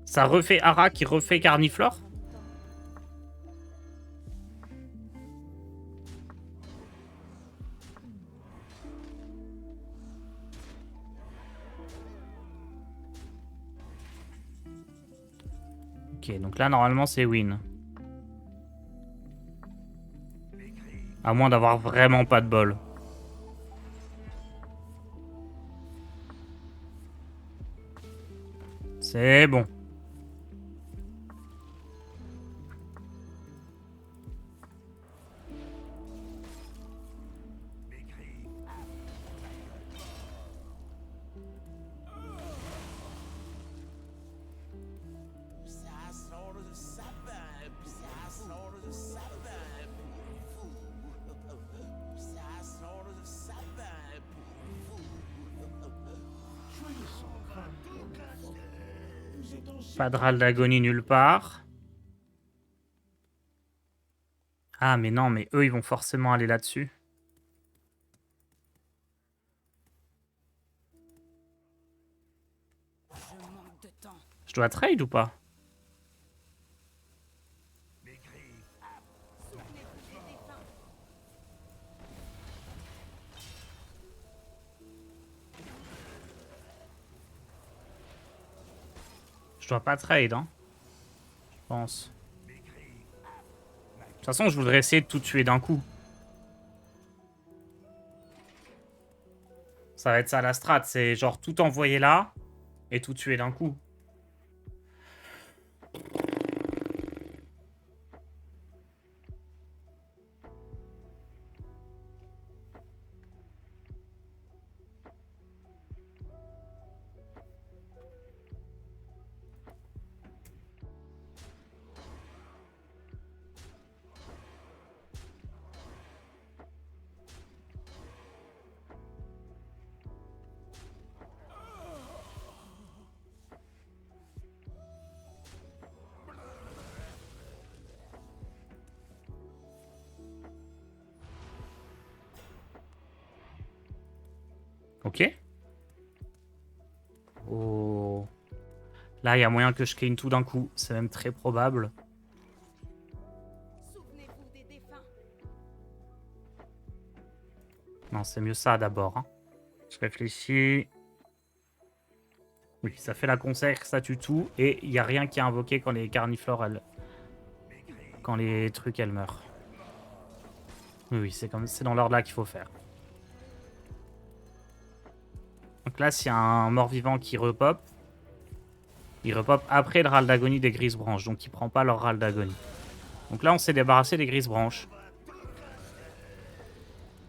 Ça refait Ara qui refait Carniflore? Ok, donc là, normalement, c'est win. À moins d'avoir vraiment pas de bol. C'est bon. Pas de râle d'agonie nulle part. Ah, mais non, mais eux, ils vont forcément aller là-dessus. Je manque de temps. Je dois trade ou pas? Souvenez-vous des défunts. Je dois pas trade, hein. Je pense. De toute façon, je voudrais essayer de tout tuer d'un coup. Ça va être ça la strat, c'est genre tout envoyer là et tout tuer d'un coup. Ok. Oh. Là, il y a moyen que je clean tout d'un coup. C'est même très probable. Souvenez-vous des défunts. Non, c'est mieux ça d'abord. Hein. Je réfléchis. Oui, ça fait la conserve, ça tue tout. Et il n'y a rien qui est invoqué quand les carniflores, quand les trucs, elles meurent. Oui, c'est dans l'ordre là qu'il faut faire. Donc là, s'il y a un mort-vivant qui repop, il repop après le râle d'agonie des grises branches. Donc il prend pas leur râle d'agonie. Donc là, on s'est débarrassé des grises branches.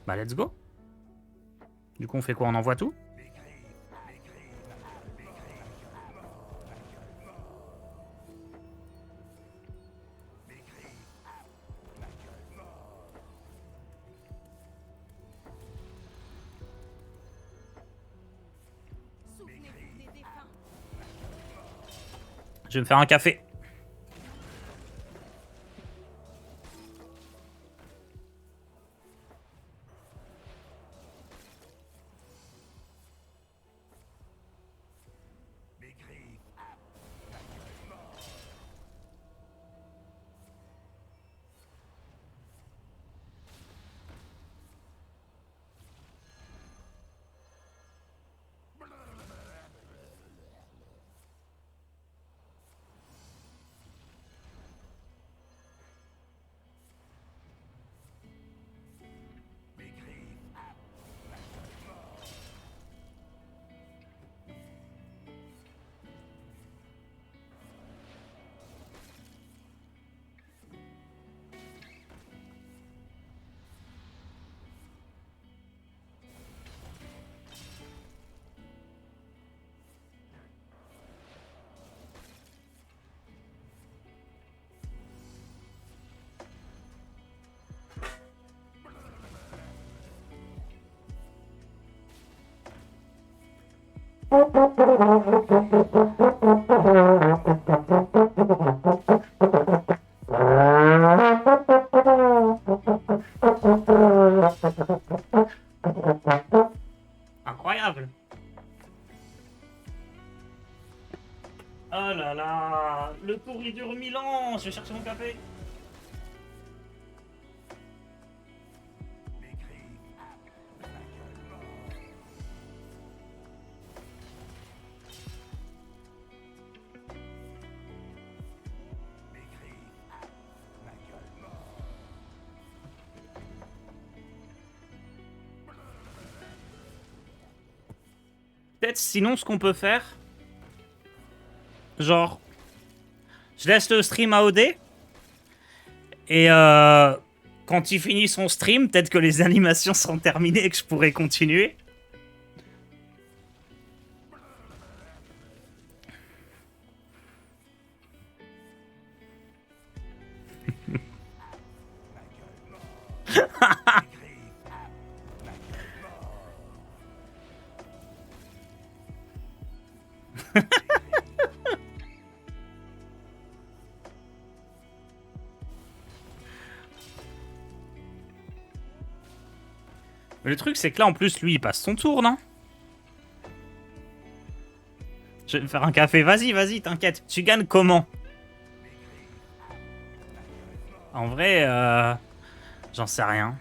Bah, let's go. Du coup, on fait quoi? On envoie tout? Souvenez-vous des défunts. Je vais me faire un café. Incroyable. Oh là là, le tour il dure 1000 ans. Je vais chercher mon café. Peut-être sinon ce qu'on peut faire, genre, je laisse le stream à OD et quand il finit son stream, peut-être que les animations seront terminées et que je pourrai continuer. Mais le truc, c'est que là, en plus, lui, il passe son tour, non? Je vais me faire un café. Vas-y, vas-y, t'inquiète. Tu gagnes comment? En vrai, j'en sais rien.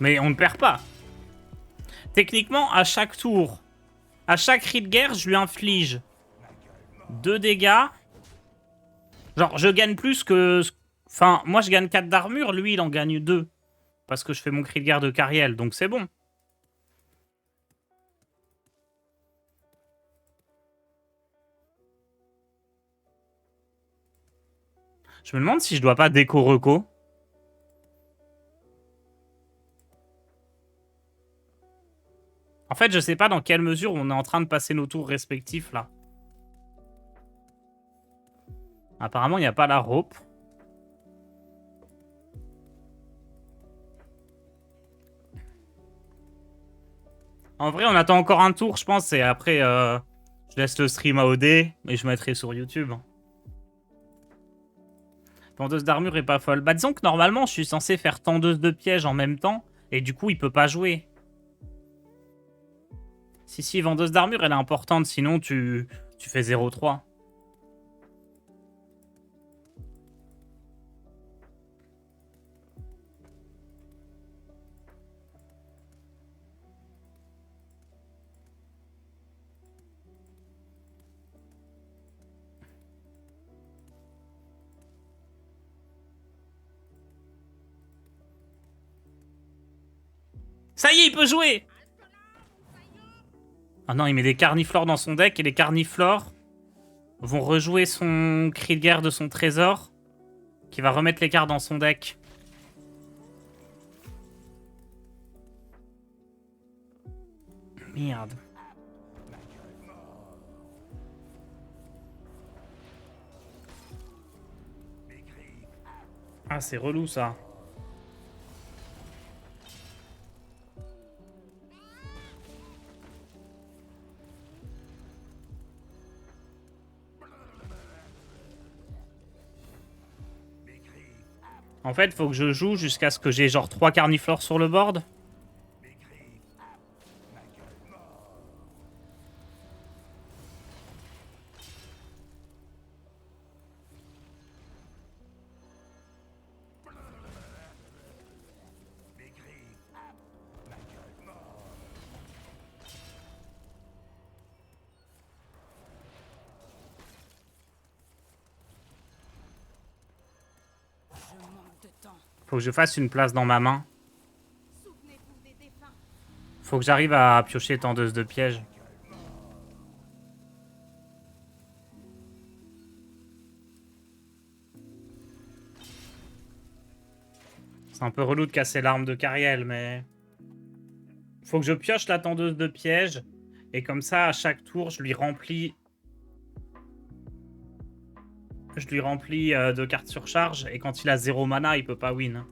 Mais on ne perd pas. Techniquement, à chaque tour, à chaque cri de guerre, je lui inflige 2 dégâts. Genre, je gagne plus que... Enfin, moi, je gagne 4 d'armure. Lui, il en gagne 2. Parce que je fais mon cri de guerre de Cariel. Donc, c'est bon. Je me demande si je dois pas déco-reco. En fait, je sais pas dans quelle mesure on est en train de passer nos tours respectifs, là. Apparemment, il n'y a pas la rope. En vrai, on attend encore un tour, je pense, et après, je laisse le stream à OD, et je mettrai sur YouTube. Tendeuse d'armure est pas folle. Bah, disons que normalement, je suis censé faire tendeuse de piège en même temps, et du coup, il peut pas jouer. Si, vendeuse d'armure, elle est importante, sinon tu fais 0-3. Ça y est, il peut jouer! Ah non, il met des carniflores dans son deck et les carniflores vont rejouer son cri de guerre de son trésor qui va remettre les cartes dans son deck. Merde. Ah, c'est relou ça. En fait, faut que je joue jusqu'à ce que j'ai genre 3 carniflores sur le board. Je manque de temps. Faut que je fasse une place dans ma main. Souvenez-vous des défunts. Faut que j'arrive à piocher tendeuse de piège. C'est un peu relou de casser l'arme de Cariel, mais... Faut que je pioche la tendeuse de piège. Et comme ça, à chaque tour, je lui remplis... de cartes sur charge. Et quand il a 0 mana, il peut pas win.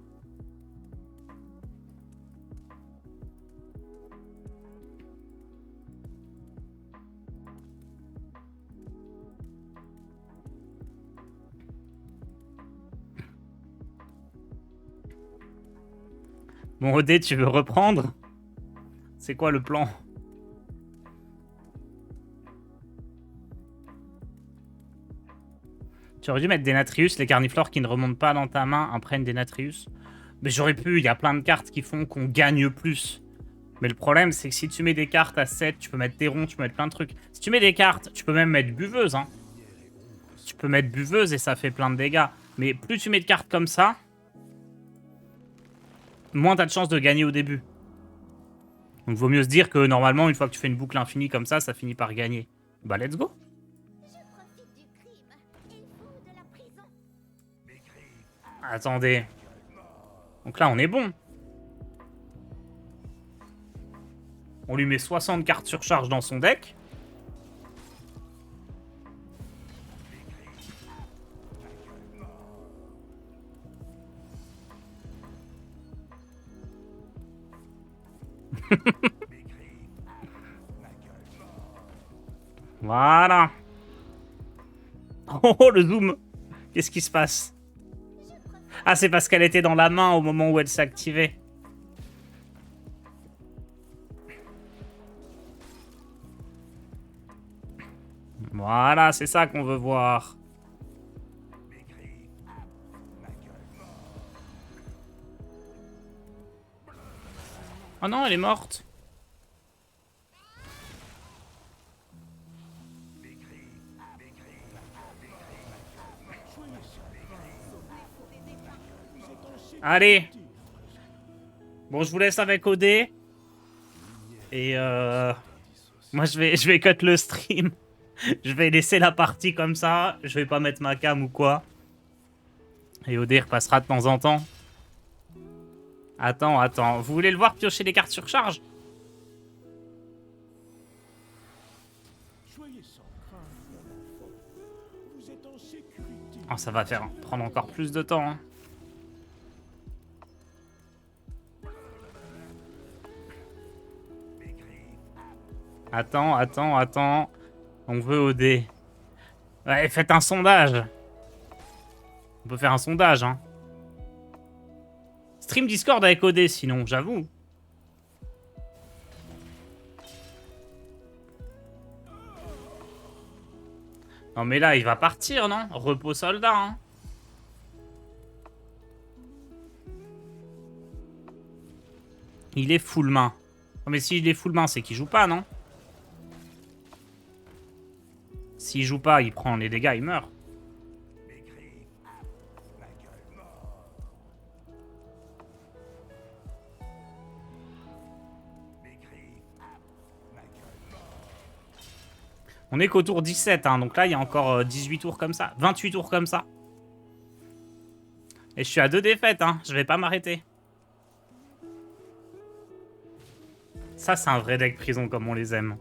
Bon, Odé, tu veux reprendre? C'est quoi le plan? Tu aurais dû mettre Denatrius, les carniflores qui ne remontent pas dans ta main imprègnent Denatrius. Mais j'aurais pu, il y a plein de cartes qui font qu'on gagne plus. Mais le problème, c'est que si tu mets des cartes à 7, tu peux mettre Théron, tu peux mettre plein de trucs. Si tu mets des cartes, tu peux même mettre Buveuse, hein. Tu peux mettre Buveuse et ça fait plein de dégâts. Mais plus tu mets de cartes comme ça, moins t'as de chances de gagner au début. Donc vaut mieux se dire que normalement, une fois que tu fais une boucle infinie comme ça finit par gagner. Bah let's go. Je profite du crime. Il faut de la prison. Attendez. Donc là, on est bon. On lui met 60 cartes sur charge dans son deck. Voilà. Oh, le zoom. Qu'est-ce qui se passe? Ah, c'est parce qu'elle était dans la main au moment où elle s'activait. Voilà, c'est ça qu'on veut voir. Oh non, elle est morte. Allez. Bon, je vous laisse avec Odé. Et moi, je vais cut le stream. Je vais laisser la partie comme ça. Je vais pas mettre ma cam ou quoi. Et Odé repassera de temps en temps. Attends. Vous voulez le voir piocher des cartes sur charge? Soyez sans crainte, mon enfant. Vous êtes en sécurité. Oh, ça va prendre encore plus de temps. Hein. Attends. On veut Odé. Ouais, faites un sondage. On peut faire un sondage, hein. Stream Discord avec Odé, sinon, j'avoue. Non, mais là, il va partir, non? Repos soldat, hein. Il est full main. Oh, mais s'il est full main, c'est qu'il joue pas, non? S'il joue pas, il prend les dégâts, il meurt. On est qu'au tour 17, hein, donc là, il y a encore 18 tours comme ça. 28 tours comme ça. Et je suis à 2 défaites, hein. Je vais pas m'arrêter. Ça, c'est un vrai deck prison comme on les aime.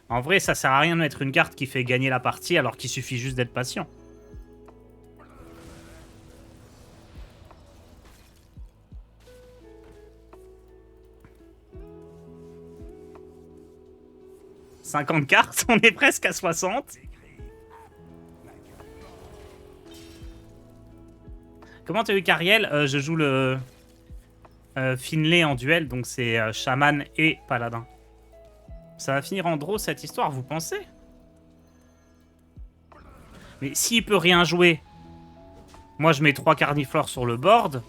En vrai, ça sert à rien de mettre une carte qui fait gagner la partie alors qu'il suffit juste d'être patient. « 50 cartes, on est presque à 60. » Comment t'as eu Cariel? Je joue le Finlay en duel, donc c'est chaman et paladin. Ça va finir en draw cette histoire, vous pensez? Mais s'il peut rien jouer, moi je mets 3 carniflores sur le board.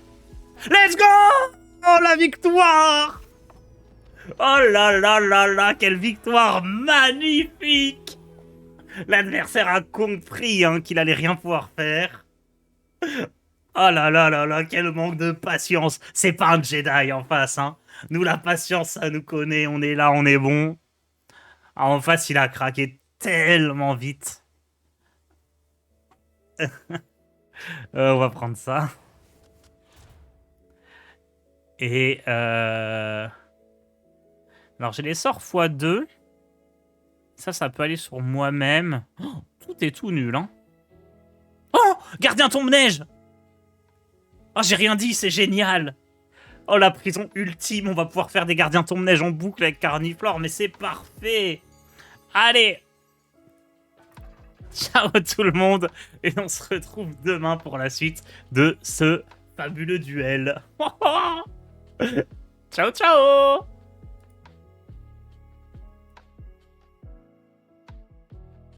Let's go! Oh la victoire! Oh là là là là, quelle victoire magnifique! L'adversaire a compris hein, qu'il allait rien pouvoir faire. Oh là là là là, quel manque de patience. C'est pas un Jedi en face, hein. Nous, la patience, ça nous connaît. On est là, on est bon. Ah, en face, il a craqué tellement vite. On va prendre ça. Et alors, j'ai les sorts x2. Ça peut aller sur moi-même. Oh, tout est tout nul, hein. Oh, gardien tombe-neige. Oh, j'ai rien dit, c'est génial. Oh, la prison ultime, on va pouvoir faire des gardiens tombe-neige en boucle avec Carniflore, mais c'est parfait. Allez. Ciao tout le monde. Et on se retrouve demain pour la suite de ce fabuleux duel. Ciao, ciao.